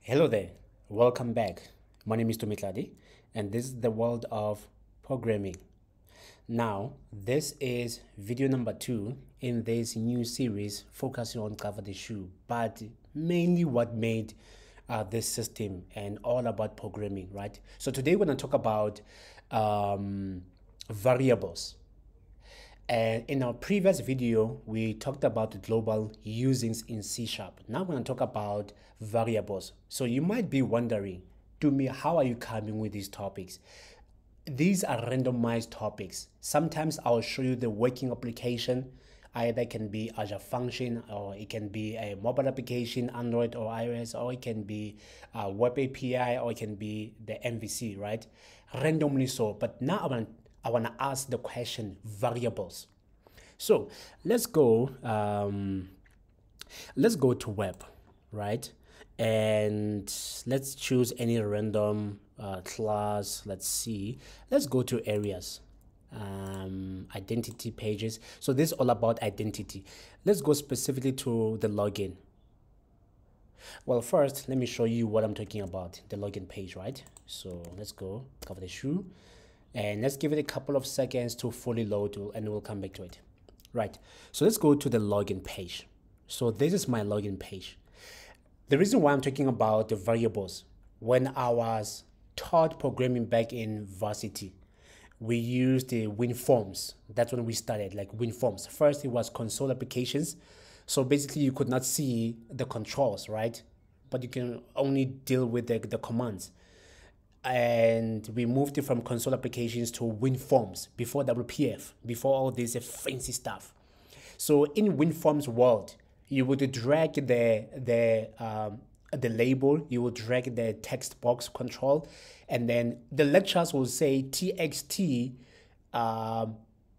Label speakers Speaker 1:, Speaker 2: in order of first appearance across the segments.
Speaker 1: Hello there, welcome back. My name is Tomitladi, and this is the world of programming. Now, this is video number 2 in this new series focusing on Cover the Shoe, but mainly what made this system and all about programming, right? So, today we're going to talk about variables. And in our previous video, we talked about the global usings in C#. Now we're going to talk about variables. So you might be wondering, to me, how are you coming with these topics? These are randomized topics. Sometimes I'll show you the working application. Either it can be Azure Function, or it can be a mobile application, Android or iOS, or it can be a web API, or it can be the MVC, right? Randomly so. But now I want to ask the question variables. So let's go to web, right? And let's choose any random class. Let's see. Let's go to areas, identity pages. So this is all about identity. Let's go specifically to the login. Well, first, let me show you what I'm talking about, the login page, right? So let's go Cover the Shoe. And let's give it a couple of seconds to fully load, and we'll come back to it. Right, so let's go to the login page. So this is my login page. The reason why I'm talking about the variables, when I was taught programming back in varsity, we used the WinForms. That's when we started, like WinForms. First, it was console applications. So basically, you could not see the controls, right? But you can only deal with the commands. And we moved it from console applications to WinForms before WPF, before all this fancy stuff. So in WinForms world, you would drag the label, you would drag the text box control, and then the lectures will say txt,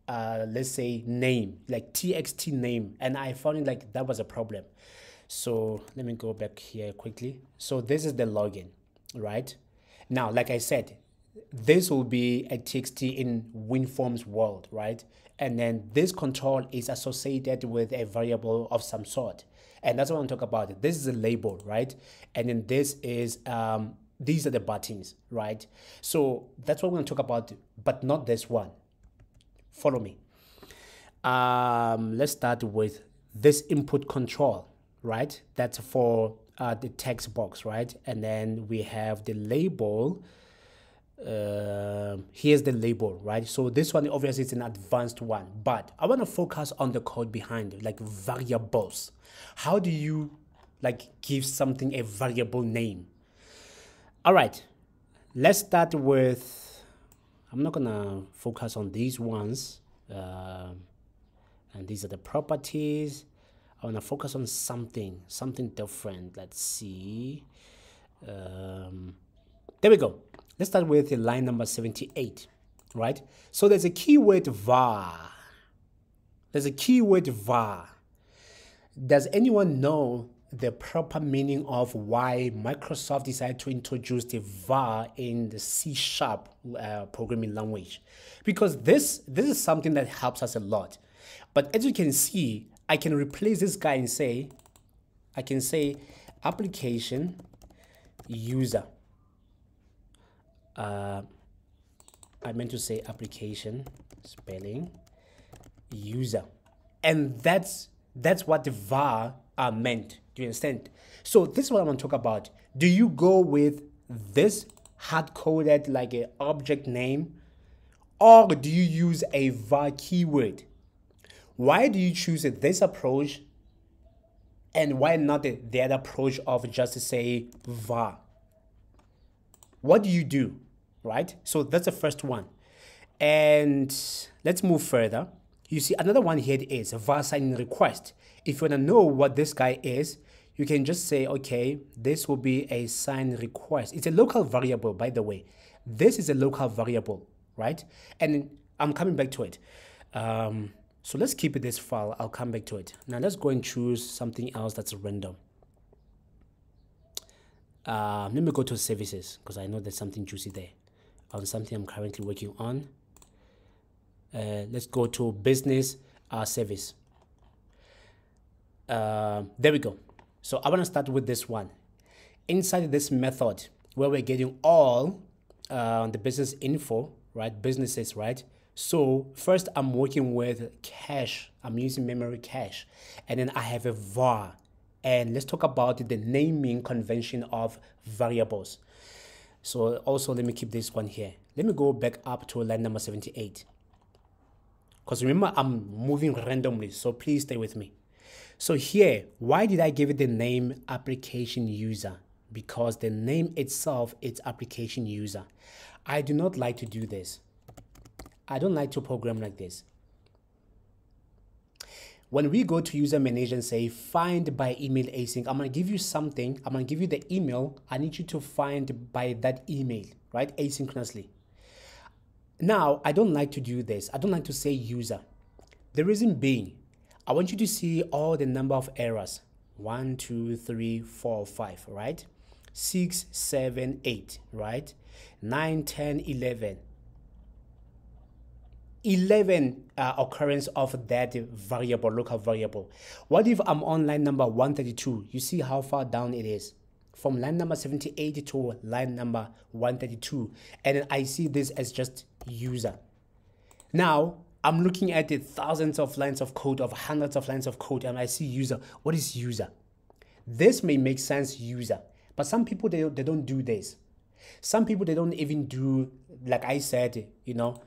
Speaker 1: let's say name, like txt name, and I found it like that was a problem. So let me go back here quickly. So this is the login, right? Now, like I said, this will be a txt in WinForms world, right? And then this control is associated with a variable of some sort. And that's what I'm talking about. This is a label, right? And then this is, these are the buttons, right? So that's what we're going to talk about, but not this one. Follow me. Let's start with this input control, right? That's for the text box, right? And then we have the label. Here's the label, right? So this one obviously is an advanced one, but I want to focus on the code behind it, like variables. How do you like give something a variable name? All right, let's start with, I'm not gonna focus on these ones, and these are the properties. I want to focus on something different. Let's see. There we go. Let's start with line number 78, right? So there's a keyword var. There's a keyword var. Does anyone know the proper meaning of why Microsoft decided to introduce the var in the C# programming language? Because this is something that helps us a lot. But as you can see, I can replace this guy and say, I can say application user. I meant to say application spelling user. And that's what the var are meant. Do you understand? So this is what I want to talk about. Do you go with this hard-coded like an object name, or do you use a var keyword? Why do you choose this approach, and why not the other approach of just to say var? What do you do, right? So that's the first one. And let's move further. You see another one here is var sign request. If you want to know what this guy is, you can just say, okay, this will be a sign request. It's a local variable, by the way. This is a local variable, right? And I'm coming back to it. So let's keep this file. I'll come back to it. Now let's go and choose something else that's random. Let me go to services because I know there's something juicy there on something I'm currently working on. Let's go to business service. There we go. So I want to start with this one. inside this method where we're getting all the business info, right? Businesses, right? So first I'm working with cache. I'm using memory cache, and then I have a var. And let's talk about the naming convention of variables. So also let me keep this one here. Let me go back up to line number 78. Because remember, I'm moving randomly, so please stay with me. So here, why did I give it the name application user? Because the name itself is application user. I do not like to do this. I don't like to program like this. When we go to user manager and say find by email async, I'm going to give you something. I'm going to give you the email. I need you to find by that email, right? Asynchronously. Now, I don't like to do this. I don't like to say user. The reason being, I want you to see all the number of errors. 1, 2, 3, 4, 5, right? 6, 7, 8, right? 9, 10, 11. 11 occurrence of that variable, local variable. What if I'm on line number 132? You see how far down it is? From line number 78 to line number 132. And then I see this as just user. Now, I'm looking at the thousands of lines of code, of hundreds of lines of code, and I see user. What is user? This may make sense, user. But some people, they don't do this. Some people, they don't even do, like I said, you know,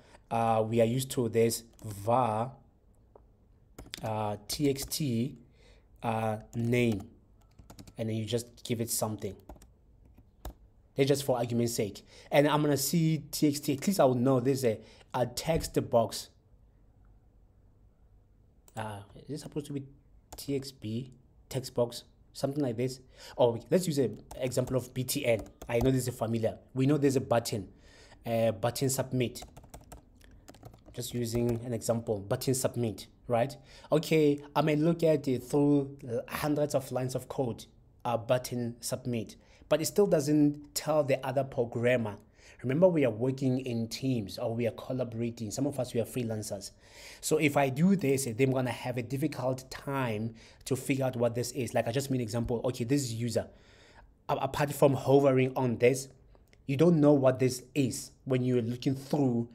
Speaker 1: we are used to this var txt name, and then you just give it something. It's just for argument's sake. And I'm gonna see txt. At least I will know there's a text box. Is it supposed to be txb text box? Something like this. Oh, let's use an example of btn. I know this is familiar. We know there's a button submit. Just using an example, button submit, right? Okay, I may look at it through hundreds of lines of code, button submit, but it still doesn't tell the other programmer. Remember, we are working in teams, or we are collaborating. Some of us, we are freelancers. So if I do this, then I'm gonna have a difficult time to figure out what this is. Like I just made an example. Okay, this is user. Apart from hovering on this, you don't know what this is when you're looking through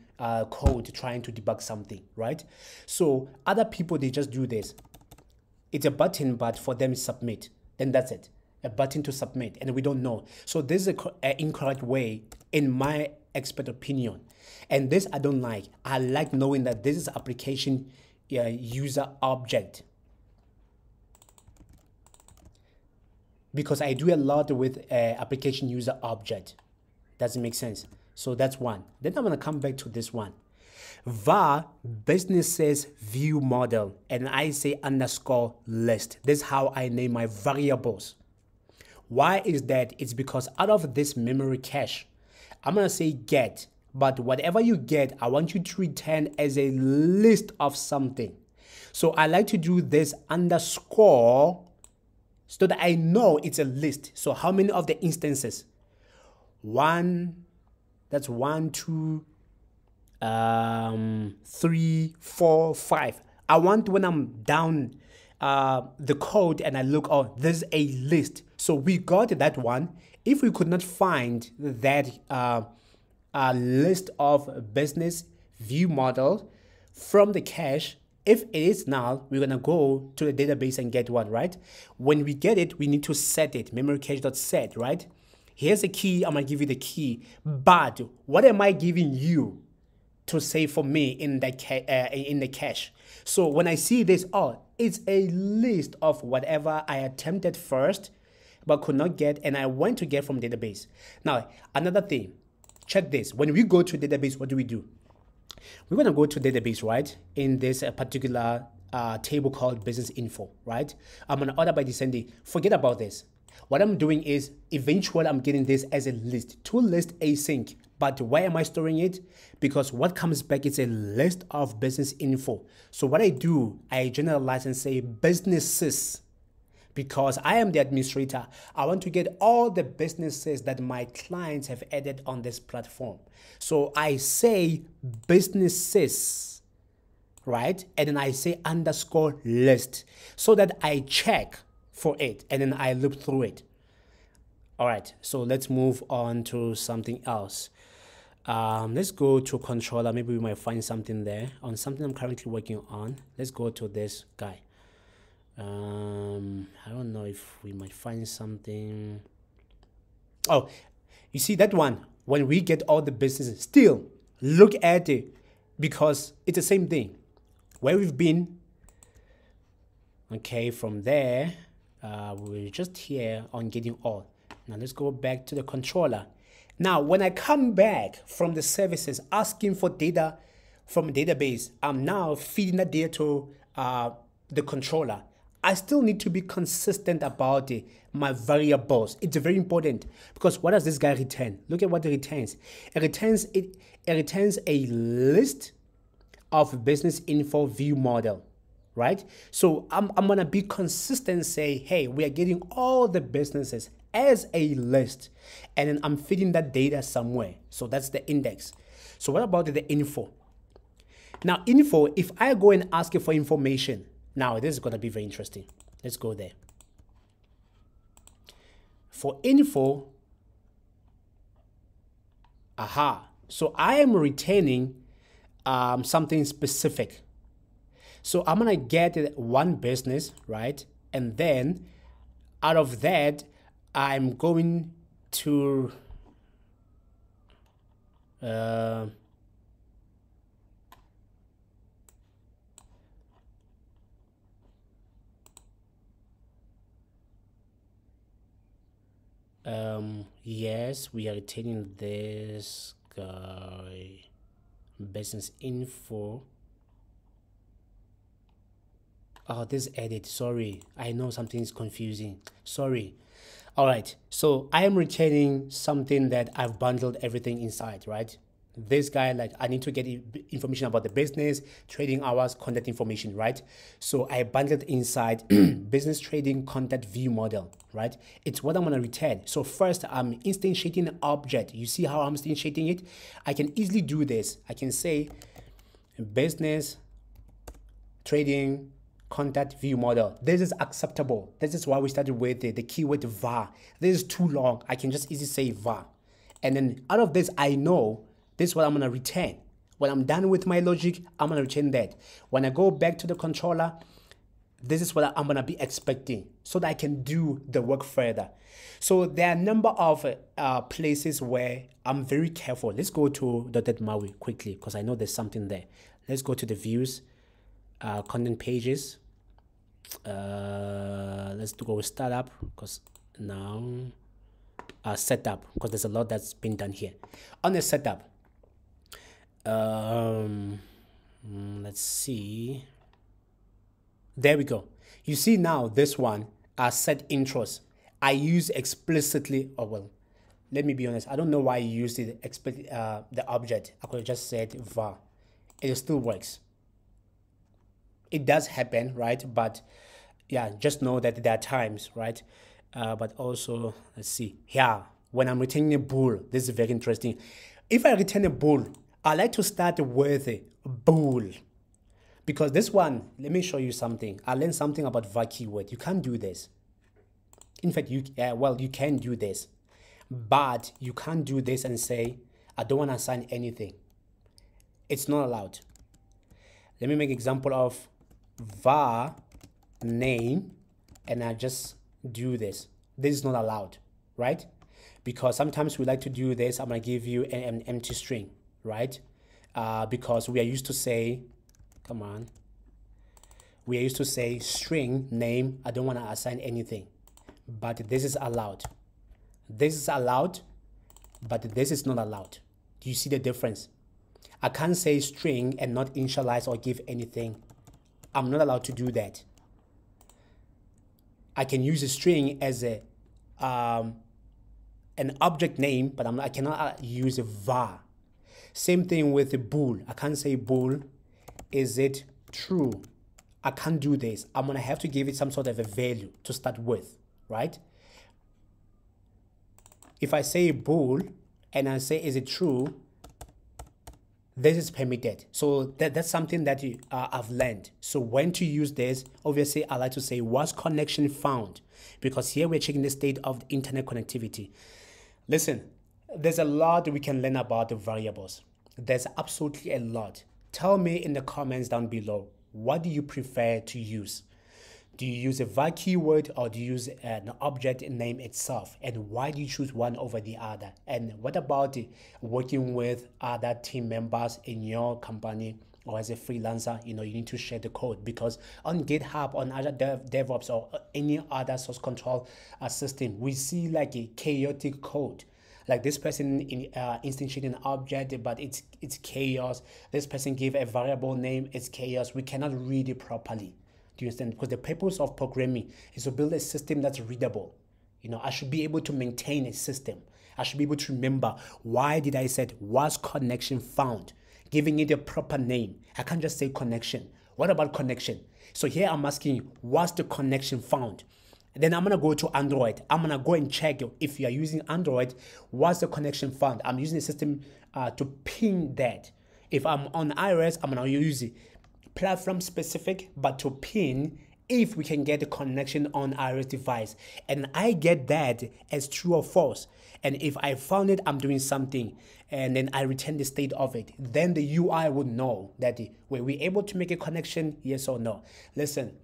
Speaker 1: code trying to debug something, right? So other people, they just do this. It's a button, but for them it's submit. Then that's it. A button to submit, and we don't know. So this is an incorrect way, in my expert opinion. And this I don't like. I like knowing that this is application user object. Because I do a lot with application user object. Doesn't make sense. So that's one. Then I'm going to come back to this one. var businesses view model, and I say underscore list. This is how I name my variables. Why is that? It's because out of this memory cache, I'm going to say get, but whatever you get, I want you to return as a list of something. So I like to do this underscore so that I know it's a list. So how many of the instances? That's 1, 2, 3, 4, 5. I want, when I'm down the code and I look, oh, there's a list. So we got that one. If we could not find that list of business view model from the cache, if it is null, we're gonna go to the database and get one, right? When we get it, we need to set it, memory cache.set, right? Here's the key. I'm gonna give you the key, but what am I giving you to say for me in the cache? So when I see this, oh, it's a list of whatever I attempted first but could not get, and I went to get from database. Now, another thing, check this. When we go to database, what do? We're gonna go to database, right? In this particular table called business info, right? I'm gonna order by descending. Forget about this. What I'm doing is, eventually I'm getting this as a list, to list async. But why am I storing it? Because what comes back is a list of business info. So what I do, I generalize and say businesses. Because I am the administrator, I want to get all the businesses that my clients have added on this platform. So I say businesses, right? And then I say underscore list so that I check for it and then I loop through it. All right, so let's move on to something else. Let's go to controller. Maybe we might find something there on something I'm currently working on. Let's go to this guy. I don't know if we might find something. Oh, you see that one? When we get all the businesses, still look at it, because it's the same thing. Where we've been, okay, from there, we're just here on getting all. Now let's go back to the controller. Now, when I come back from the services asking for data from a database, I'm now feeding that data to the controller. I still need to be consistent about my variables. It's very important, because what does this guy return? Look at what it returns. It returns a list of business info view model, right? So I'm gonna be consistent, say, hey, we are getting all the businesses as a list, and then I'm feeding that data somewhere. So that's the index. So what about the info? Now info, if I go and ask you for information, now this is gonna be very interesting. Let's go there. For info, so I am returning something specific. So I'm gonna get one business, right? And then out of that, I'm going to yes, we are retaining this guy, business info. Oh, this edit, sorry, I know something is confusing, sorry. All right, so I am retaining something that I've bundled everything inside, right? This guy, like, I need to get information about the business, trading hours, contact information, right? So I bundled inside business trading contact view model, right? It's what I'm gonna return. So first, I'm instantiating an object. You see how I'm instantiating it? I can easily do this. I can say business trading contact view model. This is acceptable. This is why we started with the keyword var. This is too long. I can just easily say var. And then out of this, I know this is what I'm gonna return. When I'm done with my logic, I'm gonna return that. When I go back to the controller, this is what I'm gonna be expecting, so that I can do the work further. So there are a number of places where I'm very careful. Let's go to Dotted Maui quickly, because I know there's something there. Let's go to the views, content pages. Let's go with startup, because now setup, because there's a lot that's been done here. On the setup, let's see. There we go. You see now this one, set intros. I use explicitly, oh well, let me be honest. I don't know why you used it the object. I could have just said var. It still works. It does happen, right? But yeah, just know that there are times, right? But also, let's see. Yeah, when I'm returning a bool, this is very interesting. If I return a bool, I like to start with a bool. Because this one, let me show you something. I learned something about var keyword. You can't do this. In fact, you can do this. But you can't do this and say, I don't want to assign anything. It's not allowed. Let me make an example of var name, and I just do this. This is not allowed, right? Because sometimes we like to do this. I'm going to give you an empty string, right? Because we are used to say, come on. We are used to say string name. I don't want to assign anything, but this is allowed. This is allowed, but this is not allowed. Do you see the difference? I can't say string and not initialize or give anything. I'm not allowed to do that. I can use a string as a an object name, but I cannot use a var. Same thing with a bool. I can't say bool, is it true? I can't do this. I'm gonna have to give it some sort of a value to start with, right? If I say bool and I say is it true, this is permitted. So that's something that I've learned. So when to use this, obviously I like to say was connection found, because here we're checking the state of the internet connectivity. Listen, there's a lot we can learn about the variables. There's absolutely a lot. Tell me in the comments down below, what do you prefer to use? Do you use a var keyword, or do you use an object name itself? And why do you choose one over the other? And what about working with other team members in your company, or as a freelancer? You need to share the code, because on GitHub, on Azure DevOps, or any other source control system, we see like a chaotic code. Like this person instantiated an object, but it's chaos. This person gave a variable name, it's chaos. We cannot read it properly. Do you understand? Because the purpose of programming is to build a system that's readable. I should be able to maintain a system. I should be able to remember, why did I say was connection found? Giving it a proper name. I can't just say connection. What about connection? So here I'm asking, was the connection found? Then I'm going to go to Android. I'm going to go and check if you are using Android, was the connection found? I'm using the system to ping that. If I'm on iOS, I'm going to use it platform specific, but to pin if we can get a connection on iOS device, and I get that as true or false. And if I found it, I'm doing something, and then I return the state of it, then the UI would know that were we able to make a connection, yes or no. Listen,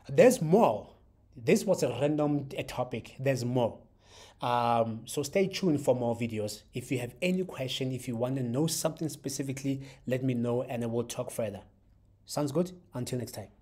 Speaker 1: there's more. This was a random topic. There's more. So stay tuned for more videos. If you have any question, if you want to know something specifically, let me know and I will talk further. Sounds good? Until next time.